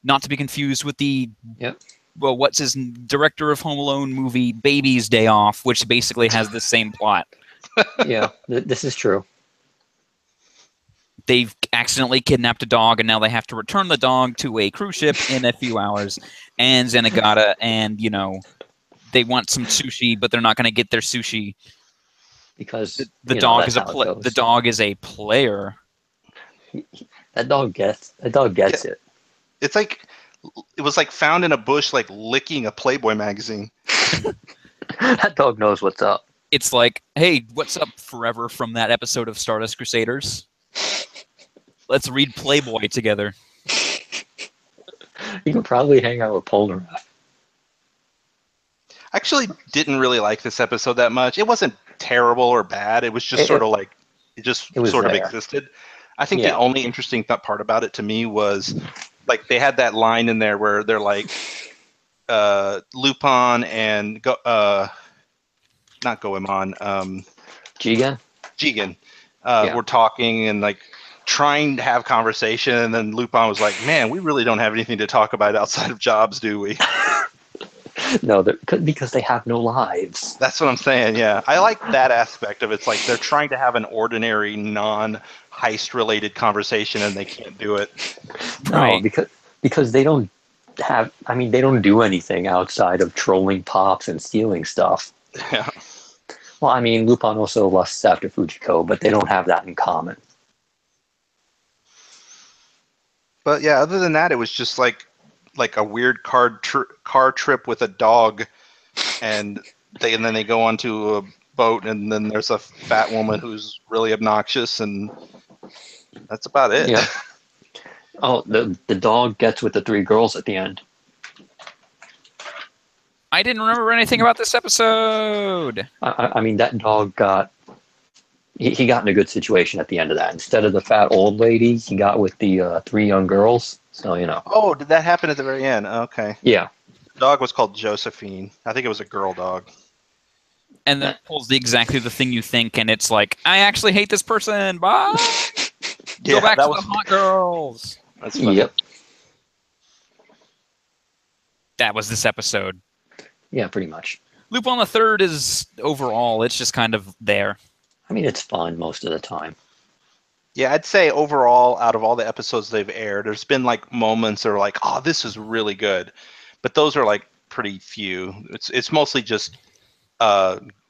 Not to be confused with the, Yep. well, what's his director of Home Alone movie, Baby's Day Off, which basically has the same plot. Yeah, this is true. They've accidentally kidnapped a dog, and now they have to return the dog to a cruise ship in a few hours. And Zenigata, and, you know, they want some sushi, but they're not going to get their sushi. Because The you know, dog that's is a how it goes. the dog is a player. That dog gets it. It's like it was like found in a bush, like licking a Playboy magazine. That dog knows what's up. It's like, hey, what's up, Forever, from that episode of Stardust Crusaders? Let's read Playboy together. You can probably hang out with Polnareff. I actually didn't really like this episode that much. It wasn't terrible or bad. It was just sort of like it was sort of there. existed. I think Yeah. the only interesting part about it to me was like they had that line in there where they're like Lupin and not Goemon, Jigen? were talking and like trying to have conversation, and then Lupin was like, "Man, we really don't have anything to talk about outside of jobs, do we?" No, because they have no lives. That's what I'm saying. Yeah, I like that aspect of it. It's like they're trying to have an ordinary, non-heist related conversation, and they can't do it. Right. No, because they don't have. I mean, they don't do anything outside of trolling pops and stealing stuff. Yeah. Well, I mean, Lupin also lusts after Fujiko, but they don't have that in common. But yeah, other than that, it was just like a weird car trip with a dog, and then they go onto a boat, and then there's a fat woman who's really obnoxious, and that's about it. Yeah. Oh, the dog gets with the three girls at the end. I didn't remember anything about this episode. I mean, that dog got. He got in a good situation at the end of that. Instead of the fat old lady, he got with the three young girls. So, you know. Oh, did that happen at the very end? Okay. Yeah. The dog was called Josephine. I think it was a girl dog. And then it pulls exactly the thing you think, and it's like, I actually hate this person. Bye. Go back to the hot girls. That's funny. Yep. That was this episode. Yeah, pretty much. Lupin the Third is overall, it's just kind of there. I mean, it's fun most of the time. Yeah, I'd say overall, out of all the episodes they've aired, there's been like moments that are like, oh, this is really good. But those are like pretty few. It's mostly just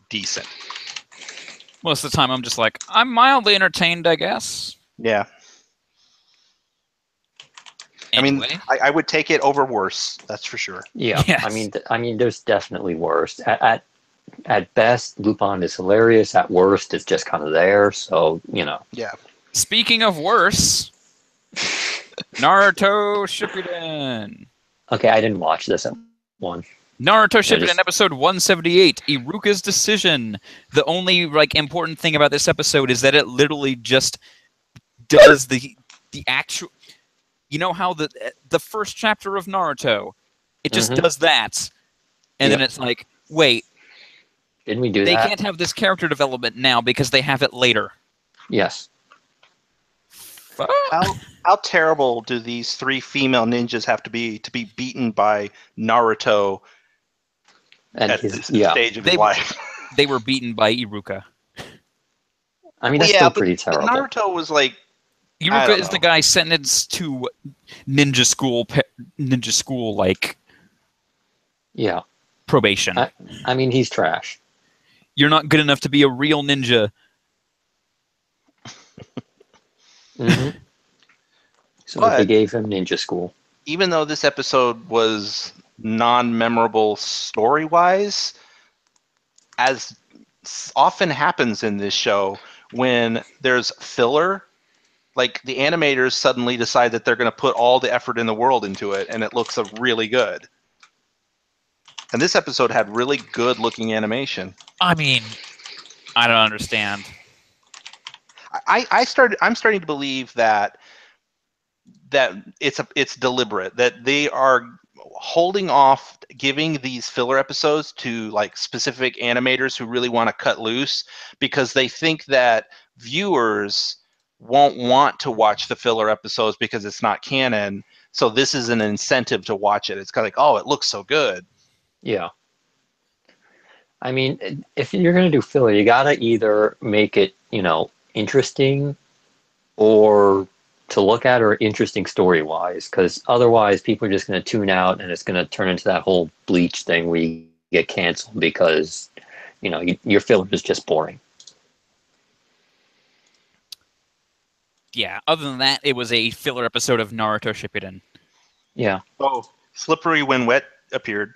decent. Most of the time, I'm just like, I'm mildly entertained, I guess. Yeah. Anyway. I mean, I would take it over worse. That's for sure. Yeah. Yes. I mean, there's definitely worse. At best, Lupin is hilarious. At worst, it's just kind of there. So, you know. Yeah. Speaking of worse, Naruto Shippuden. Okay, I didn't watch this one. Naruto Shippuden episode 178, Iruka's Decision. The only like important thing about this episode is that it literally just does the actual. You know how the first chapter of Naruto, it just does that, and then it's like, wait, didn't we do they that? can't have this character development now because they have it later. Yes. Fuck. How terrible do these three female ninjas have to be beaten by Naruto And at this stage of his life? They were beaten by Iruka. I mean, that's still pretty terrible. But Naruto was like, Iruka is the guy sentenced to ninja school like probation. I mean, he's trash. You're not good enough to be a real ninja. So they gave him ninja school. Even though this episode was non-memorable story-wise, as often happens in this show, when there's filler, like the animators suddenly decide that they're going to put all the effort in the world into it, and it looks really good. And this episode had really good-looking animation. I mean, I don't understand. I'm starting to believe that that it's deliberate, that they are holding off giving these filler episodes to like specific animators who really want to cut loose, because they think that viewers won't want to watch the filler episodes because it's not canon. So this is an incentive to watch it. It's kind of like, oh, it looks so good. Yeah. I mean, if you're going to do filler, you got to either make it, interesting or to look at, or interesting story-wise, because otherwise people are just going to tune out, and it's going to turn into that whole Bleach thing where you get canceled because, your filler is just boring. Yeah, other than that, it was a filler episode of Naruto Shippuden. Yeah. Oh, Slippery When Wet appeared.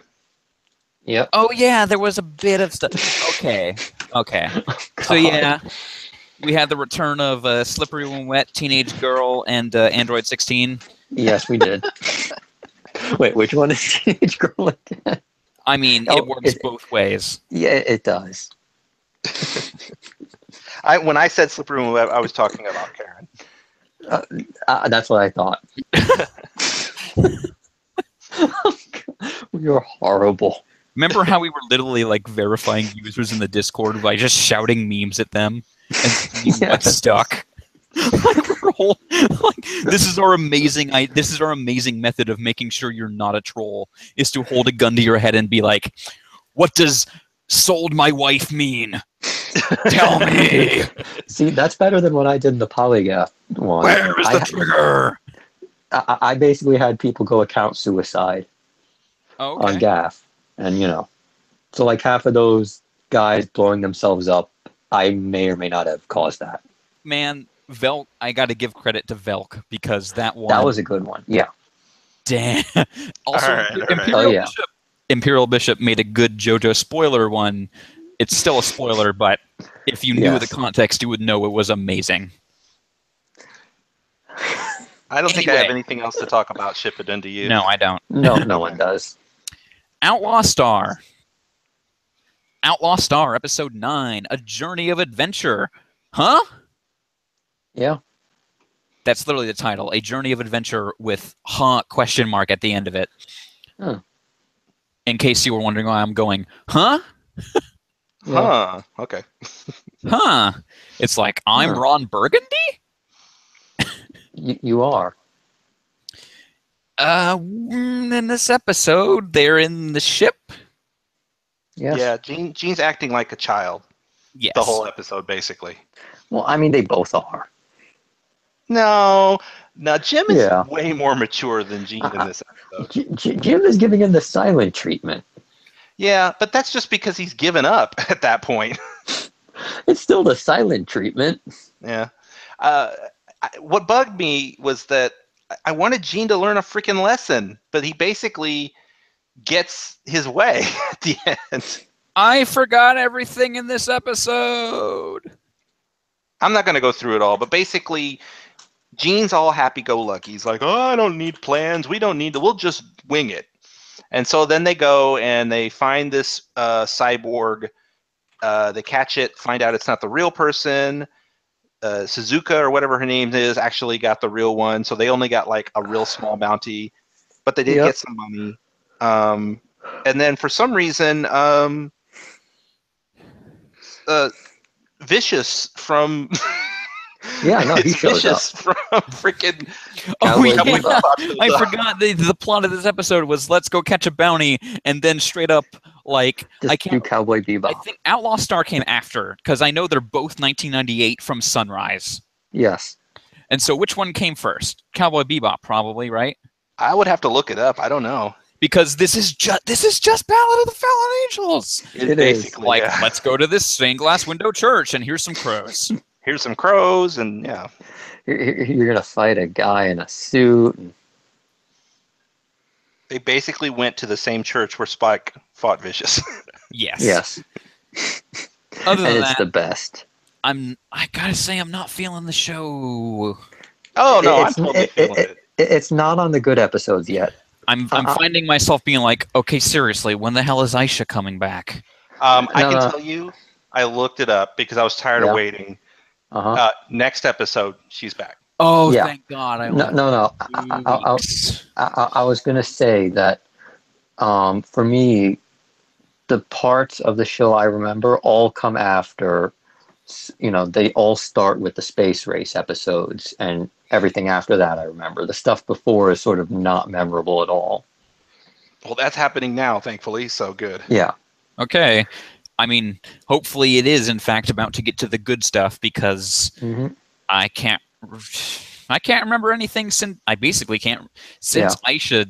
Yep. Oh, yeah, there was a bit of stuff. Okay. So, yeah, we had the return of Slippery When Wet, Teenage Girl, and Android 16. Yes, we did. Wait, which one is Teenage Girl again? I mean, it works both ways. Yeah, it does. When I said Slippery When Wet, I was talking about Karen. That's what I thought. You're horrible. Remember how we were literally like verifying users in the Discord by just shouting memes at them and seeing what stuck? This is our amazing method of making sure you're not a troll, is to hold a gun to your head and be like, "What does sold my wife mean? Tell me." See, that's better than what I did in the Polygraph one. Where is the trigger? I basically had people go account suicide on Gaff. And, so like half of those guys blowing themselves up, I may or may not have caused that. Man, Velk, I got to give credit to Velk, because that was a good one. Yeah. Damn. Also, right. Imperial Bishop made a good JoJo spoiler one. It's still a spoiler, but if you knew the context, you would know it was amazing. I don't think I have anything else to talk about Shippuden, do you? No, I don't. No one does. Outlaw Star, Episode 9, A Journey of Adventure. Huh? Yeah. That's literally the title. A Journey of Adventure with question mark at the end of it. Huh. In case you were wondering why I'm going, huh? Huh. Okay. Huh. It's like, I'm Ron Burgundy? You are. In this episode, they're in the ship. Yes. Yeah, Gene's acting like a child. Yes. The whole episode, basically. Well, I mean, they both are. No, Jim is way more mature than Gene in this episode. Jim is giving him the silent treatment. Yeah, but that's just because he's given up at that point. It's still the silent treatment. Yeah. What bugged me was that I wanted Gene to learn a freaking lesson, but he basically gets his way at the end. I forgot everything in this episode. I'm not going to go through it all, but basically, Gene's all happy-go-lucky. He's like, oh, I don't need plans. We don't need to. We'll just wing it. And so then they go and they find this cyborg. They catch it, find out it's not the real person. Suzuka, or whatever her name is, actually got the real one. So they only got like a real small bounty, but they did get some money. And then for some reason, Vicious from he shows up from freaking. I forgot the plot of this episode was let's go catch a bounty, and then straight up like just do Cowboy Bebop. I think Outlaw Star came after, because I know they're both 1998 from Sunrise. Yes. And so which one came first? Cowboy Bebop, probably, right? I would have to look it up. I don't know. Because this is just Ballad of the Fallen Angels. It is like let's go to this stained glass window church and here's some crows. Here's some crows, and yeah. You're gonna fight a guy in a suit. They basically went to the same church where Spike fought Vicious. Yes. Other than it's that, the best. I gotta say I'm not feeling the show. Oh no, I'm totally feeling it. It's not on the good episodes yet. I'm finding myself being like, okay, seriously, when the hell is Aisha coming back? I can tell you, I looked it up because I was tired of waiting. Next episode, she's back. Oh, Yeah. thank God! I No, only no, no. weeks. I was gonna say that for me, the parts of the show I remember all come after. They all start with the space race episodes, and everything after that I remember. The stuff before is sort of not memorable at all. Well, that's happening now, thankfully. So good. Yeah. Okay. I mean, hopefully it is in fact about to get to the good stuff because Hmm. I can't remember anything since I basically can't since Aisha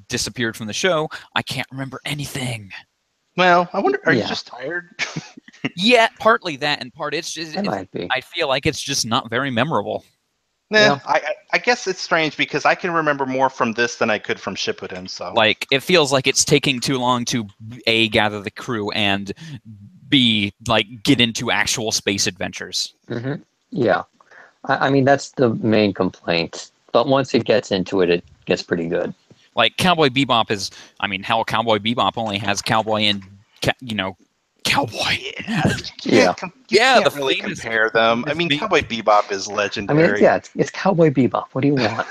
disappeared from the show. I can't remember anything. Well, I wonder, are you Yeah. just tired? Yeah, partly that, and part it's just It might be. I feel like it's just not very memorable. Nah, Yeah. I guess it's strange because I can remember more from this than I could from Shippuden. So Like it feels like it's taking too long to A, gather the crew, and B, like get into actual space adventures. Hmm. Yeah. I mean, that's the main complaint. But once it gets into it, it gets pretty good. Like Cowboy Bebop is, I mean, hell, Cowboy Bebop only has Cowboy and Cowboy. Yeah. You Yeah, can't the really famous- compare them. I famous mean, main- Cowboy Bebop is I legendary. mean, yeah, it's Cowboy Bebop. What do you want?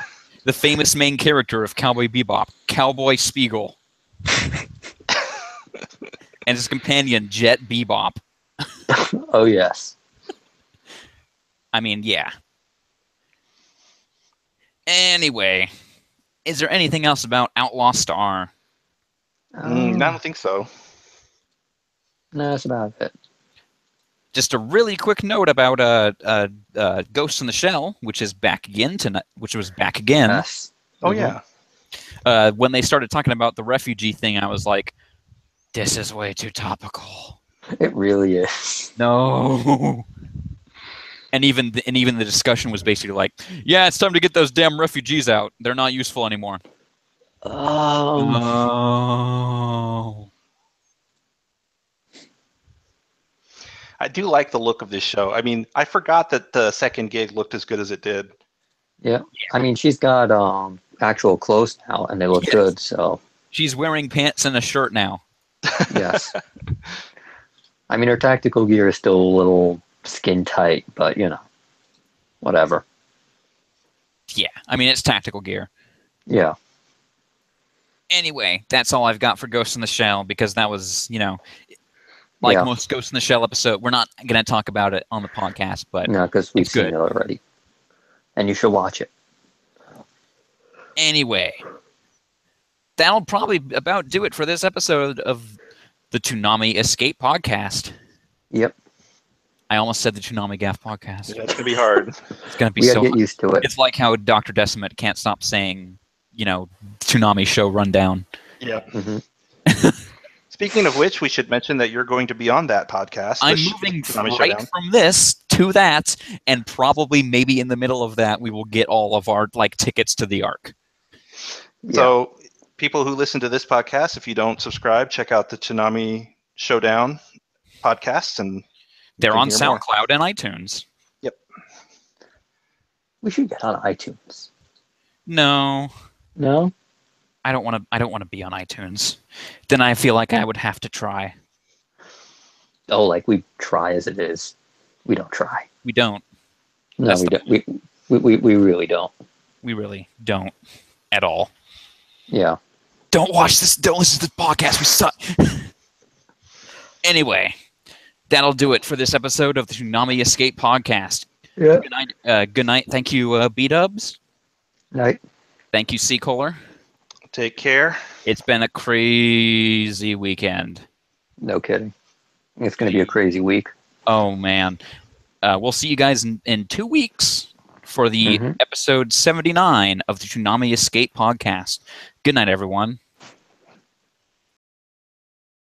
The famous main character of Cowboy Bebop, Cowboy Spiegel, and his companion Jet Bebop. Oh, yes. I mean, yeah. Anyway, is there anything else about Outlaw Star? I don't think so. No, that's about it. Just a really quick note about Ghost in the Shell, which is back again tonight. Which was back again. Yes. Oh Mhm. yeah. When they started talking about the refugee thing, I was like, "This is way too topical." It really is. No. And even the discussion was basically like, "Yeah, it's time to get those damn refugees out. They're not useful anymore." Oh. I do like the look of this show. I mean, I forgot that the second gig looked as good as it did. Yeah. I mean, she's got actual clothes now, and they look Yes. good. So She's wearing pants and a shirt now. yes. I mean, her tactical gear is still a little skin tight, but whatever. Yeah, I mean it's tactical gear. Yeah. Anyway, that's all I've got for Ghost in the Shell because that was, like Yeah. most Ghost in the Shell episode. We're not going to talk about it on the podcast, but No, because we've it's seen good. it already, and you should watch it. Anyway, that'll probably about do it for this episode of the Toonami Escape Podcast. Yep. I almost said the Toonami Gaff Podcast. Yeah, it's gonna be hard. It's going to be We gotta so. get used to it. It's like how Dr. Decimate can't stop saying, Toonami Show Rundown. Yeah. Hmm. Speaking of which, we should mention that you're going to be on that podcast. I'm the moving Toonami right Showdown. from this to that, and probably maybe in the middle of that, we will get all of our tickets to the Ark. Yeah. So, people who listen to this podcast, if you don't subscribe, check out the Toonami Showdown podcast, and They're can on hear more. SoundCloud and iTunes. We should get on iTunes. No, No. I don't want to be on iTunes. Then I feel like I would have to try. Oh, like we try as it is. We don't try. We don't. No, That's we the- don't. We really don't. We really don't at all. Yeah. Don't watch this. Don't listen to the podcast. We suck. Anyway, that'll do it for this episode of the Toonami Escape Podcast. Yeah. Good night. Good night. Thank you, B-Dubs. Night. Thank you, C-Kohler. Take care. It's been a crazy weekend. No kidding. It's going to be a crazy week. Oh, man. We'll see you guys in 2 weeks for the Mhm. episode 79 of the Toonami Escape Podcast. Good night, everyone.